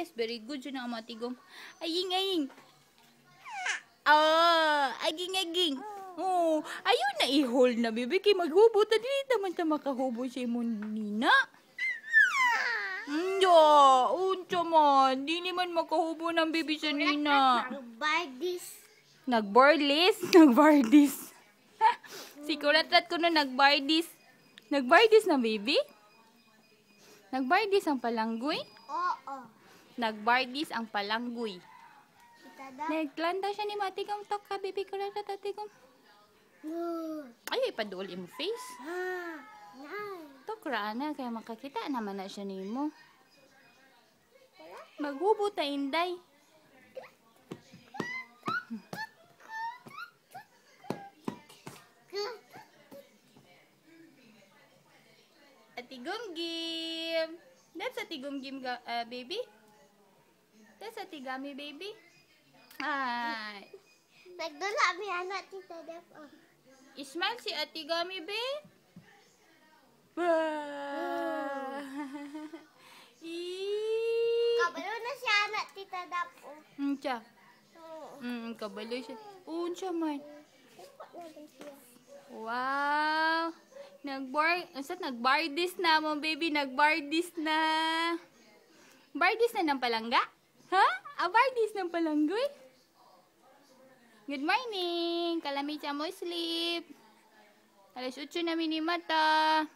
Yes, very good yun ang matigom. Aying. Oh, aging. Oh, ayun na i-hold na, baby. Kay maghubo ta dili naman ta makahubo siya mo nina. Nya, unsa man. Di naman makahubo ng baby sa nina. Nagbardis. Si Kuratrat ko na nagbardis. Nagbardis na, baby? Nagbardis ang palanggoy? Oo. Nagbardis ang palanggoy. Naglanda siya ni Matigam tok ka, baby Kuratrat, Atigam. Ay, ipaduli mo face. Tok rana, kaya makakita naman na siya nimo. Maghubo ta, Inday. Atigum-gim. That's atigum-gim, baby. That's atigami, baby. Ay. Nagdula mi anak Tita Def. Ismail si atigami, be. Kabalo na si anak Tita Def. Unsa? Kabalo siya. Unsa man? Wow. Nagbardis na mo, baby. Nagbardis na. Bardis na ng palangga? Ha? Bardis ng palanggoy? Good morning. Kalami siya mo sleep. Alas 8 na minimata.